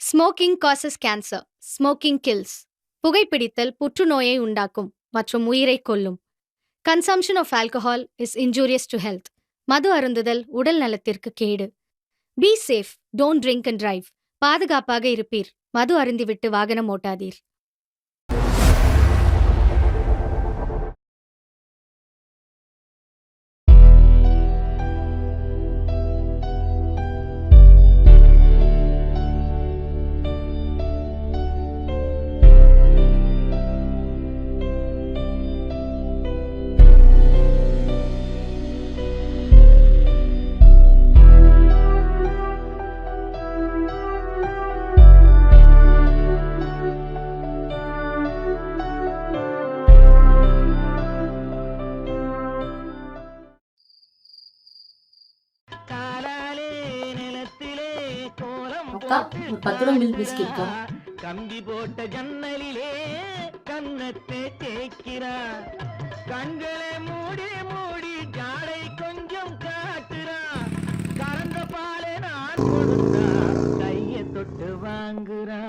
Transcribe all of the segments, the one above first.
Smoking causes cancer. Smoking kills. புகைப்பிடித்தல் புற்றுநோயை உண்டாக்கும் மற்றும் உயிரை கொல்லும். Consumption of alcohol is injurious to health. மது அருந்துதல் உடல் நலத்திற்கு கேடு. Be safe, don't drink and drive. பாதுகாப்பாக இருப்பீர். மது அருந்திவிட்டு வாகனம் ஓட்டாதீர். அக்கா, ஒரு 10 ரூபா மில்க் பிஸ்கெட்க்கா. கம்பி போட்ட ஜன்னலிலே கண்ணத்தை தேய்க்கிறா, கண்களை மூடி மூடி ஜாடை கொஞ்சம் காட்டுறா, கறந்த பாலை நான் கொடுத்தா கையை தொட்டு வாங்குறா,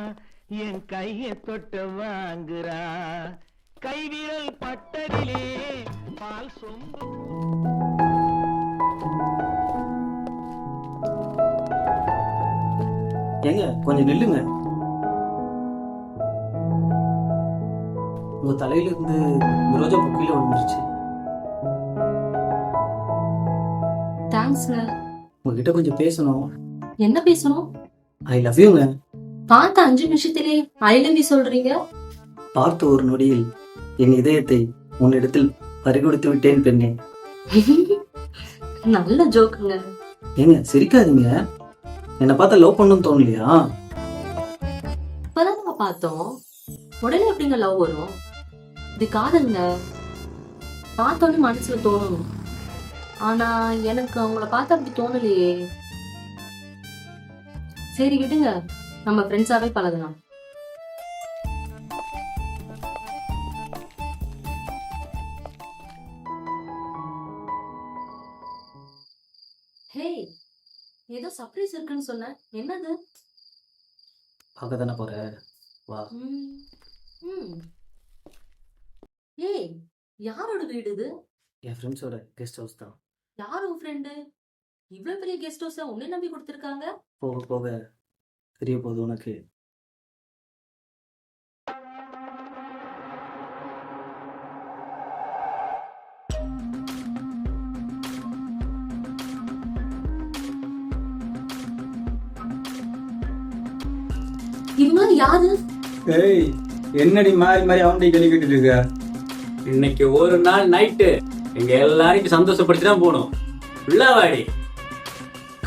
என் கையை தொட்டு வாங்குறா, கைவிரல் பட்டதிலே பால் சொம்பு. ஏங்க கொஞ்சம் நில்லுங்க. உங்க தலையில இருந்து இந்த ரோஜா பூ கீழே விழுந்துருச்சு. தேங்க்ஸ்ங்க. உங்ககிட்ட கொஞ்சம் பேசணும். என்ன பேசணும்? ஐ லவ் யூங்க. பார்த்த 5 நிமிஷத்திலே ஐ லவ் யூ சொல்றீங்க? பார்த்த ஒரு நொடியில் என் இதயத்தை உன்னிடத்தில் பறிகொடுத்து விட்டேன் பெண்ணே. நல்ல ஜோக்குங்க. ஏங்க சிரிக்காதீங்க. என்னை பார்த்தா லவ் பண்ணணும்னு தோணலையா? இப்பதான் நம்ம பார்த்தோம், உடனே எப்படிங்க லவ் வரும்? இது காதல்ங்க. பார்த்தோன்னு மனசுல தோணும். ஆனா எனக்கு அவங்கள பார்த்தா அப்படி தோணலையே. சரி விடுங்க, நம்ம ஃப்ரெண்ட்ஸாவே பழகலாம். ஹே, ஏதோ சர்ப்ரைஸ் இருக்குன்னு சொன்ன, என்னது? பார்க்க தானே போற, வா. ஏய், யாரோட வீடு இது? என் ஃப்ரெண்ட்ஸோட கெஸ்ட் ஹவுஸ் தான். யார் உன் ஃப்ரெண்டு? இவ்வளவு பெரிய கெஸ்ட் ஹவுஸ உன்னை நம்பி கொடுத்திருக்காங்க? போக போக தெரிய போகுது உனக்கு. இவங்க யாரு? ஏய், என்னடி மாறி மாறி அவன்கிட்ட கேள்வி கேட்டுட்டு இருக்க? இன்னைக்கு ஒரு நாள் நைட்டு எங்க எல்லாரையும் சந்தோஷப்படுத்தி தான் போகணும். உள்ளவாடி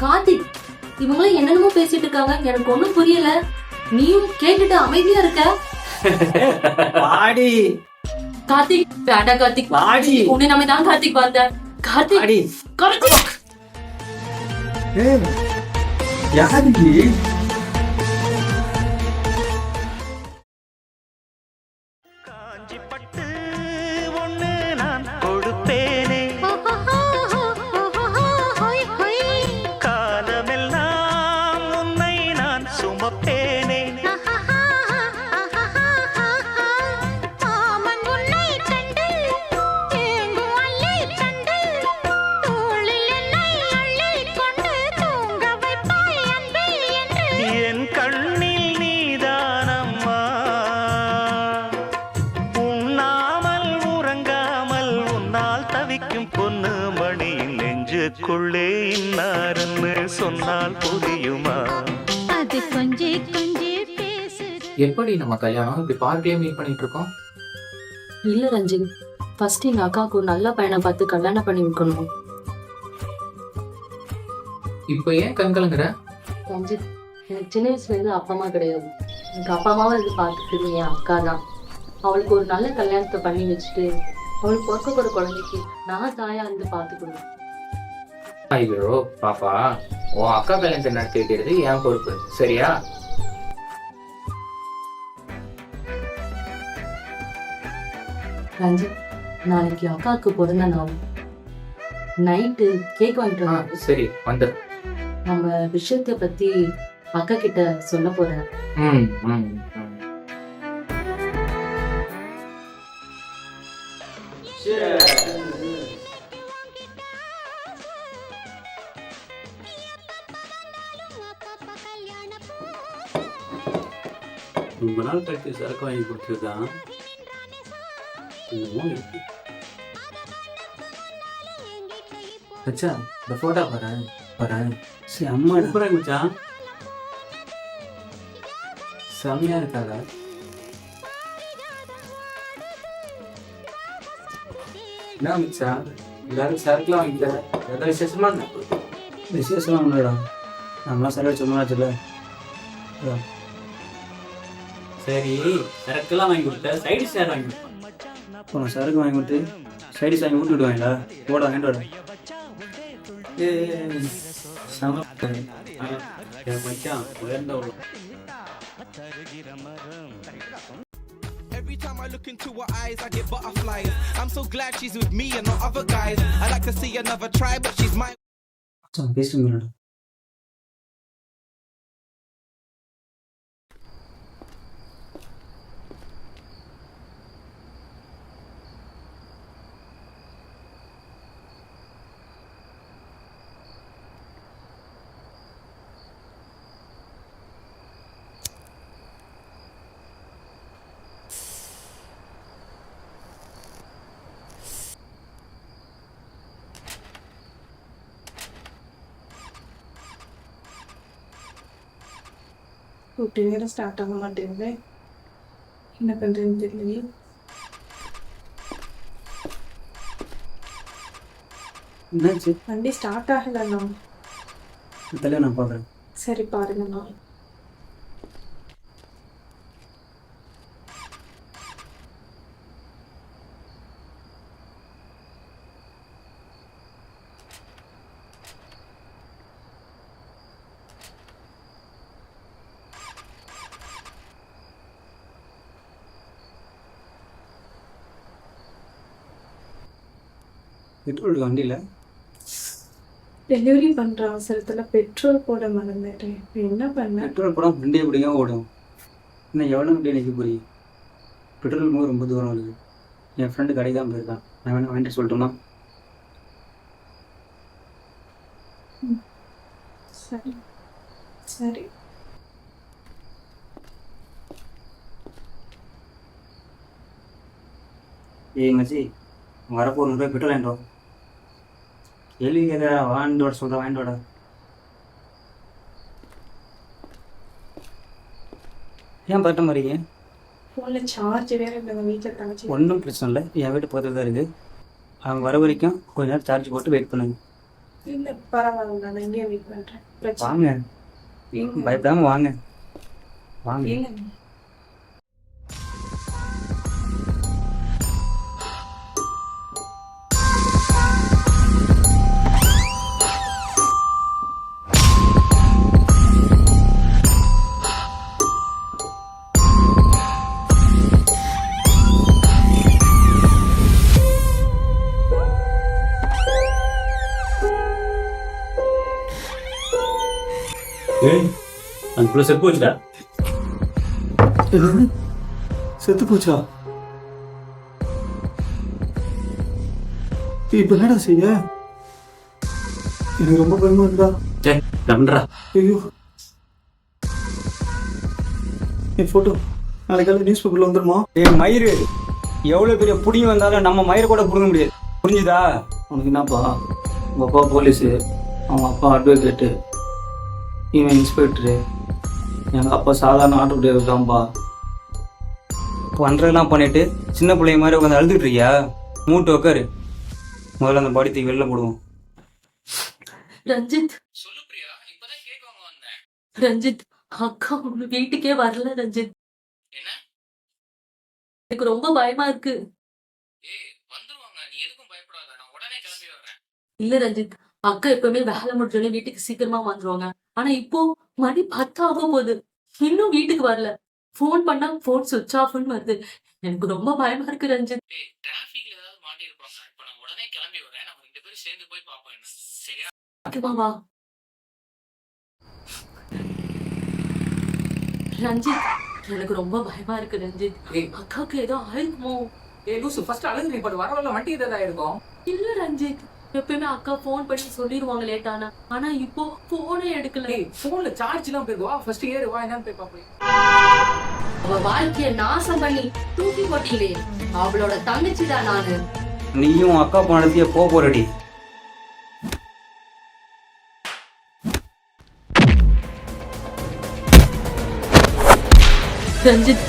கார்த்திக், இவங்களும் என்னென்னமோ பேசிட்டு இருக்காங்க, எனக்கு ஒண்ணும் புரியல. நீயும் கேட்டுட்டு அமைதியா இருக்க. வாடி கார்த்திக், வேண்டா கார்த்திக், வாடி. உன்னை நம்பி தான் கார்த்திக் வந்தேன். கார்த்திக், வாடி. கார்த்திக். ஏய், யாருடி? காஞ்சி பட்டு ஒண்ணு நான் கொடுப்பேனே, காலமெல்லாம் உன்னை நான் சுமப்பேனே, என் கண்ணில் நீதானம்மா, உண்ணாமல் உறங்காமல் உன்னால் தவிக்கும் பொண்ணு மணி, நெஞ்சுக்குள்ளே இன்னாருன்னு சொன்னால் புரியுமா? அது கொஞ்சி கொஞ்சி பேசுது. எப்படி நம்ம கல்யாணம் இப்படி பார்க்கவே மீட் பண்ணிட்டு இருக்கோம்? இல்ல ரஞ்சித், ஃபர்ஸ்ட் எங்க அக்காவுக்கு ஒரு நல்ல பையனை பார்த்து கல்யாணம் பண்ணி வைக்கணும். இப்போ ஏன் கண்கலங்குற? ரஞ்சித், எனக்கு சின்ன வயசுல இருந்து அப்பா அம்மா கிடையாது. எனக்கு அப்பா அம்மாவை இது பார்த்துட்டு என் அக்கா தான். அவளுக்கு ஒரு நல்ல கல்யாணத்தை பண்ணி வச்சுட்டு அவளுக்கு பிறக்க போற குழந்தைக்கு நான் தாயா இருந்து பார்த்துக்கணும். ஐயோ பாப்பா, உன் அக்கா கல்யாணத்தை நடத்தி வைக்கிறது என் பொறுப்பு, சரியா? ரஞ்சித், நாளைக்கு அக்காவுக்கு பிறந்த நாள். நைட்டு கேக் வாங்கிட்டு சரி வந்து நம்ம விஷயத்தை பத்தி அக்கா கிட்ட சொல்ல போறேன். ம் ம் ம். ரொம்ப நாள் கழிச்சு சரக்கு வாங்கி கொடுத்துருக்கான். என்னமோ இருக்கு. மச்சான் இந்த போட்டோ பாரு அம்மா சூப்பரா இருக்கு மச்சான். செம்மையா இருக்காங்க. என்ன மச்சான் எல்லாரும் சரக்குலாம் வாங்கிட்ட ஏதாவது விசேஷமா என்ன? விசேஷம்லாம் ஒன்றுடா, நம்மளாம் சரக்கு சொன்னாச்சுல. சரி, சரக்குலாம் வாங்கி கொடுத்த, சைடு ஷேர் வாங்கி கொடுத்தேன். இப்போ சரக்கு வாங்கி கொடுத்து சைடிஸ் வாங்கி விட்டு விடுவாங்களா? போட வாங்கிட்டு வர. என் மச்சான் உயர்ந்த ஒரு Every time I look into her eyes, I get butterflies. I'm so glad she's with me and not other guys. I like to see another try, but she's mine. மச்சான் பேசுங்க. கூப்பிட்டு நேரம் ஸ்டார்ட் ஆக மாட்டேங்குது. என்ன பண்ணுறதுன்னு தெரியலையே. என்னாச்சு? வண்டி ஸ்டார்ட் ஆகலண்ணா. தலையை நான் பார்க்குறேன். சரி பாருங்கண்ணா. பெட்ரோல் இருக்கு வண்டியில். டெலிவரி பண்ணுற அவசரத்தில் பெட்ரோல் போட மறந்துட்டேன். இப்போ என்ன பண்ணேன்? பெட்ரோல் போட வண்டியை பிடிக்காம ஓடும். இன்னும் எவ்வளோ வண்டியை நிற்க புரியும்? பெட்ரோல் போது ரொம்ப தூரம் இருக்குது. என் ஃப்ரெண்டு கடை தான் போயிருக்கான். நான் வேணா வாங்கிட்டு சொல்லட்டுமா? சரி சரி. ஏய் மச்சி, வரப்போ 100 ரூபாய் பெட்ரோல் வாங்கிட்டு வா. எலி எதை வாங்கிட்டு வர சொல்கிறேன், வாங்கிட்டு வாடா. ஏன் பட்டம் வரீங்க? ஃபோனில் சார்ஜ் வேறு இல்லைங்க. வீட்டில் தங்கச்சி. ஒன்றும் பிரச்சனை இல்லை, என் வீட்டு பக்கத்தில் தான் இருக்குது. அவங்க வர வரைக்கும் கொஞ்ச நேரம் சார்ஜ் போட்டு வெயிட் பண்ணுங்க. இல்லை பரவாயில்ல, நான் இங்கேயே வெயிட் பண்ணுறேன். பிரச்சனை வாங்க, இல்லை. பயப்படாமல் வாங்க. வாங்க. இல்லைங்க. ஏய், அதுக்குள்ள செத்து போச்சுடா. செத்து போச்சா? இப்போ என்னடா செய்ய? எனக்கு ரொம்ப பயமா இருந்தா. சரி, தண்டா. ஐயோ, என் ஃபோட்டோ நாளைக்கு காலையில் நியூஸ் பேப்பரில் வந்துருமா? மயிறு எவ்வளோ பெரிய புடிங்கி வந்தாலும் நம்ம மயிரை கூட பிடுங்க முடியாது. புரிஞ்சுதா? உனக்கு என்னப்பா, உங்கள் அப்பா போலீஸு, அவங்க அப்பா அட்வொகேட்டு, இவன் இன்ஸ்பெக்டரு, எங்கள் அப்பா சாதாரண ஆட்டோ டிரைவர் தான்ப்பா. பண்ணுறதெல்லாம் பண்ணிட்டு சின்ன பிள்ளைங்க மாதிரி உட்காந்து அழுதுட்டு இருக்கியா? மூட்டு உட்காரு. முதல்ல அந்த பாடி தூக்கி வெளில போடுவோம். ரஞ்சித், சொல்லு பிரியா, இப்பதான் கேக் வாங்க வந்தேன். ரஞ்சித், அக்கா உங்க வீட்டுக்கே வரல ரஞ்சித். என்ன? எனக்கு ரொம்ப பயமா இருக்கு. ஏய், வந்துருவாங்க, நீ எதுக்கும் பயப்படாத, நான் உடனே கிளம்பி வர்றேன். இல்ல ரஞ்சித், அக்கா எப்பவுமே வேலை முடிஞ்சோடனே வீட்டுக்கு சீக்கிரமா வந்துருவாங்க. ஆனா இப்போ மணி 10 ஆகும் போது இன்னும் வீட்டுக்கு வரல. போன் பண்ணா போன் சுவிட்ச் ஆஃப்னு வருது. எனக்கு ரொம்ப பயமா இருக்கு ரஞ்சித். ஏய், டிராஃபிக்ல ஏதாவது மாட்டி இருப்பாங்க. இப்போ நான் உடனே கிளம்பி வரேன். நம்ம 2 பேரும் சேர்ந்து போய் பாப்போம். என்ன சரியா? ஓகேவா? ரஞ்சித், எனக்கு ரொம்ப பயமா இருக்கு ரஞ்சித். ஏய். அக்காவுக்கு ஏதோ ஆயிருக்குமோ? லூசு ஃபர்ஸ்ட் அழுகு நீ வர வரல வண்டி ஏதாவது இருக்கும். இல்ல ரஞ்சித், எப்பயுமே அக்கா போன் பண்ணி சொல்லிடுவாங்க லேட்டானா. ஆனா இப்போ போனே எடுக்கல. போன்ல சார்ஜ் எல்லாம் போயிருவா. ஃபர்ஸ்ட் ஏறு வா, என்னன்னு போய் பாப்போம். அவ வாழ்க்கைய நாசம் பண்ணி தூக்கி போட்டீங்களே, அவளோட தங்கச்சி தான் நானு. நீயும் அக்கா போனதுக்கே போறடி. ரஞ்சித்,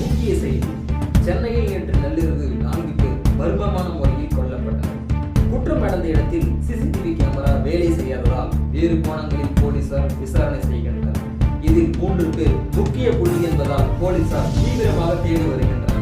முக்கிய செய்தி. சென்னையில் நேற்று நள்ளிரவு 4 பேர் மர்மமான முறையில் கொல்லப்பட்டனர். குற்றம் நடந்த இடத்தில் சிசிடிவி கேமரா வேலை செய்யாததால் வேறு கோணங்களில் போலீசார் விசாரணை செய்கின்றனர். இதில் 3 பேர் முக்கிய புள்ளி என்பதால் போலீசார் தீவிரமாக தேடி வருகின்றனர்.